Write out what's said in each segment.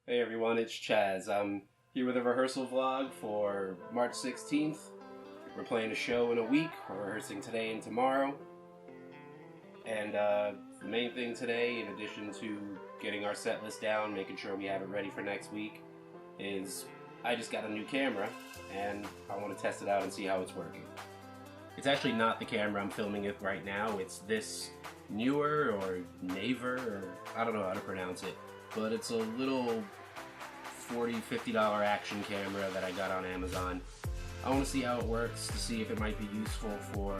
Hey everyone, it's Chaz. I'm here with a rehearsal vlog for March 16th. We're playing a show in a week. We're rehearsing today and tomorrow. And the main thing today, in addition to getting our set list down, making sure we have it ready for next week, is I just got a new camera and I want to test it out and see how it's working. It's actually not the camera I'm filming it right now. It's this Neewer or Neewer, or I don't know how to pronounce it. But it's a little $40, $50 action camera that I got on Amazon. I want to see how it works, to see if it might be useful for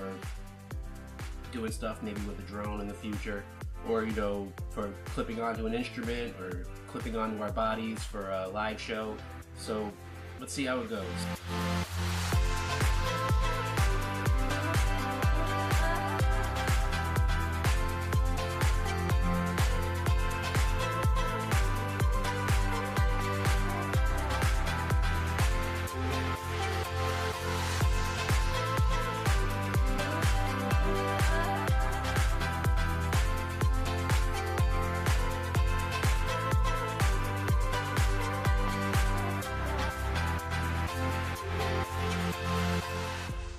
doing stuff maybe with a drone in the future, or for clipping onto an instrument or clipping onto our bodies for a live show. So let's see how it goes.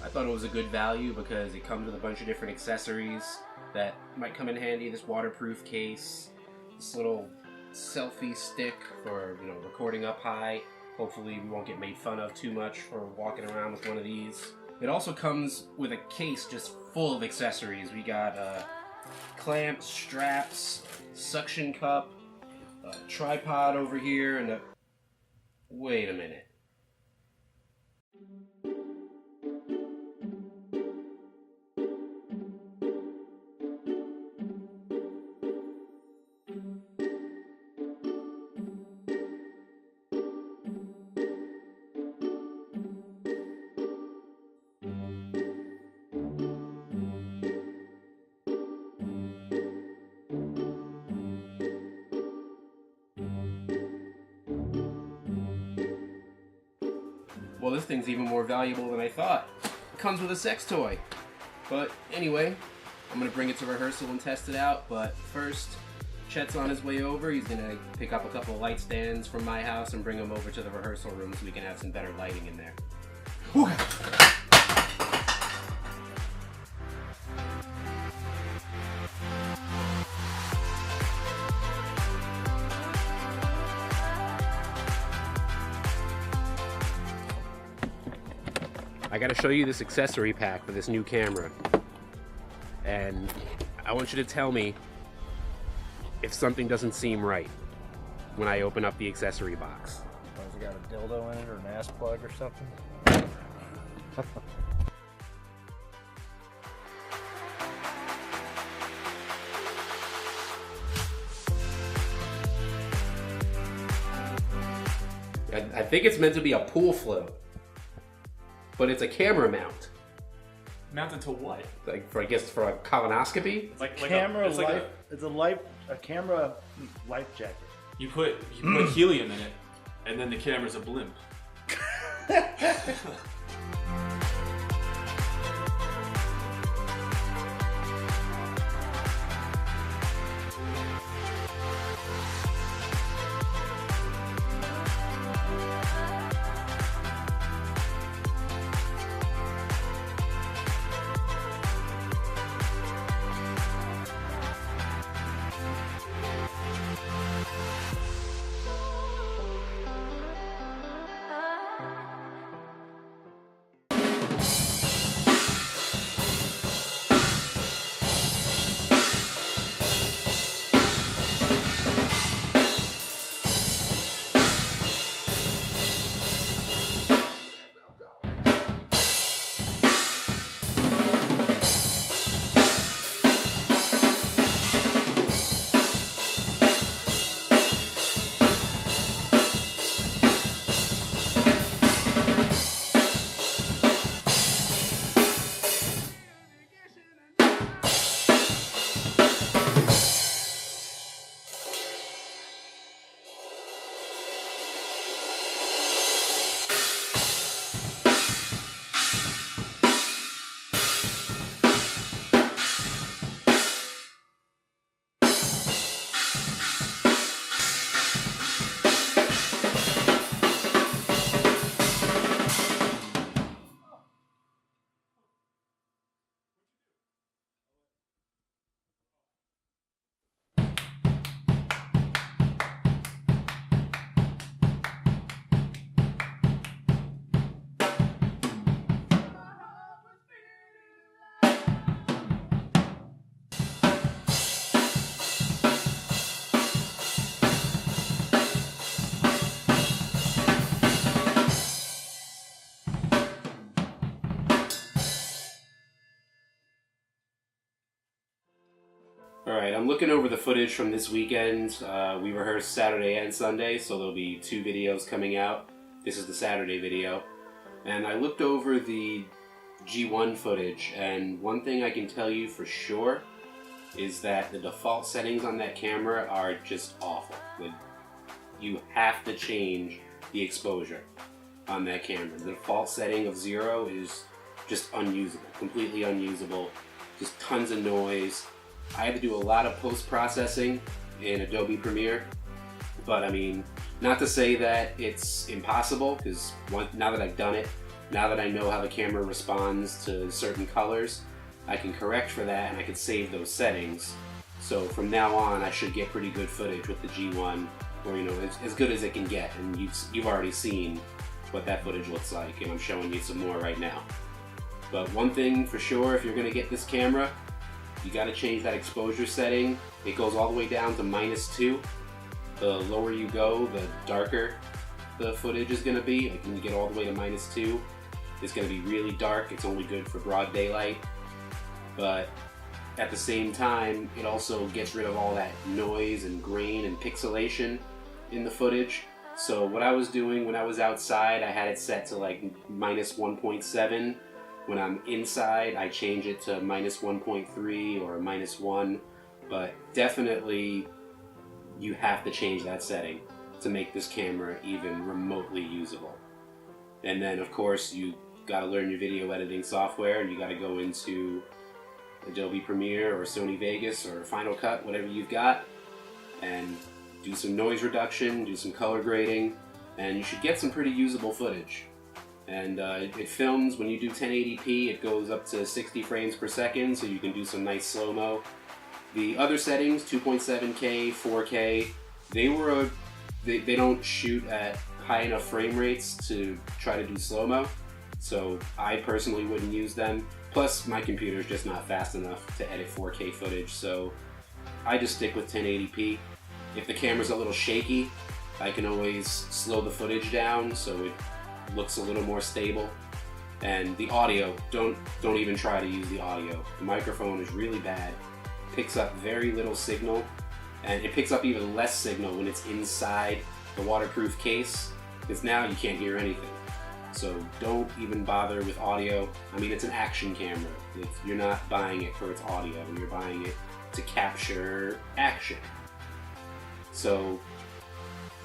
I thought it was a good value because it comes with a bunch of different accessories that might come in handy. This waterproof case, this little selfie stick for recording up high. Hopefully we won't get made fun of too much for walking around with one of these. It also comes with a case just full of accessories. We got clamps, straps, suction cup, a tripod over here, and wait a minute. Well, this thing's even more valuable than I thought. It comes with a sex toy. But anyway, I'm gonna bring it to rehearsal and test it out. But first, Chet's on his way over. He's gonna pick up a couple of light stands from my house and bring them over to the rehearsal room so we can have some better lighting in there. Whew. I gotta show you this accessory pack for this new camera, and I want you to tell me if something doesn't seem right when I open up the accessory box. Has it got a dildo in it or an ass plug or something? I think it's meant to be a pool float. But it's a camera mount. Mounted to what? I guess for a colonoscopy? It's a camera life jacket. You put helium in it, and then the camera's a blimp. I'm looking over the footage from this weekend. We rehearsed Saturday and Sunday, so there'll be 2 videos coming out. This is the Saturday video. And I looked over the G1 footage, and one thing I can tell you for sure is that the default settings on that camera are just awful. You have to change the exposure on that camera. The default setting of 0 is just unusable, completely unusable, just tons of noise. I had to do a lot of post-processing in Adobe Premiere, but I mean, not to say that it's impossible, because now that I've done it, now that I know how the camera responds to certain colors, I can correct for that and I can save those settings. So from now on, I should get pretty good footage with the G1, or you know, as good as it can get. And you've already seen what that footage looks like, and I'm showing you some more right now. But one thing for sure, if you're gonna get this camera, you gotta change that exposure setting. It goes all the way down to -2. The lower you go, the darker the footage is gonna be. Like when you get all the way to -2, it's gonna be really dark. It's only good for broad daylight. But at the same time, it also gets rid of all that noise and grain and pixelation in the footage. So what I was doing when I was outside, I had it set to like -1.7. When I'm inside, I change it to -1.3 or -1. But definitely, you have to change that setting to make this camera even remotely usable. And then, of course, you got to learn your video editing software, and you got to go into Adobe Premiere or Sony Vegas or Final Cut, whatever you've got, and do some noise reduction, do some color grading, and you should get some pretty usable footage. And it films, when you do 1080p, it goes up to 60 frames per second, so you can do some nice slow-mo. The other settings, 2.7K, 4K, they don't shoot at high enough frame rates to try to do slow-mo, so I personally wouldn't use them. Plus, my computer's just not fast enough to edit 4K footage, so I just stick with 1080p. If the camera's a little shaky, I can always slow the footage down so it looks a little more stable. And the audio, don't even try to use the audio. The microphone is really bad. It picks up very little signal, and it picks up even less signal when it's inside the waterproof case, because now you can't hear anything. So don't even bother with audio. I mean, it's an action camera. You're not buying it for its audio, you're buying it to capture action. So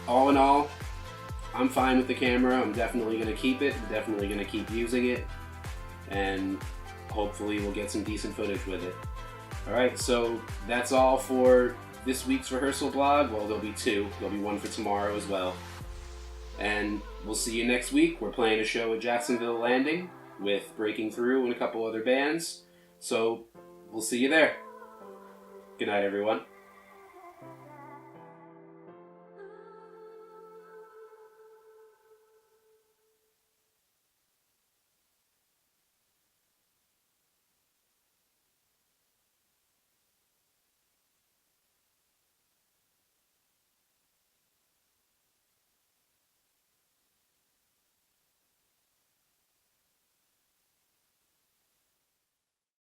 all in all, I'm fine with the camera. I'm definitely going to keep it. I'm definitely going to keep using it. And hopefully we'll get some decent footage with it. Alright, so that's all for this week's rehearsal vlog. Well, there'll be 2. There'll be 1 for tomorrow as well. And we'll see you next week. We're playing a show at Jacksonville Landing with Breaking Through and a couple other bands. So we'll see you there. Good night, everyone.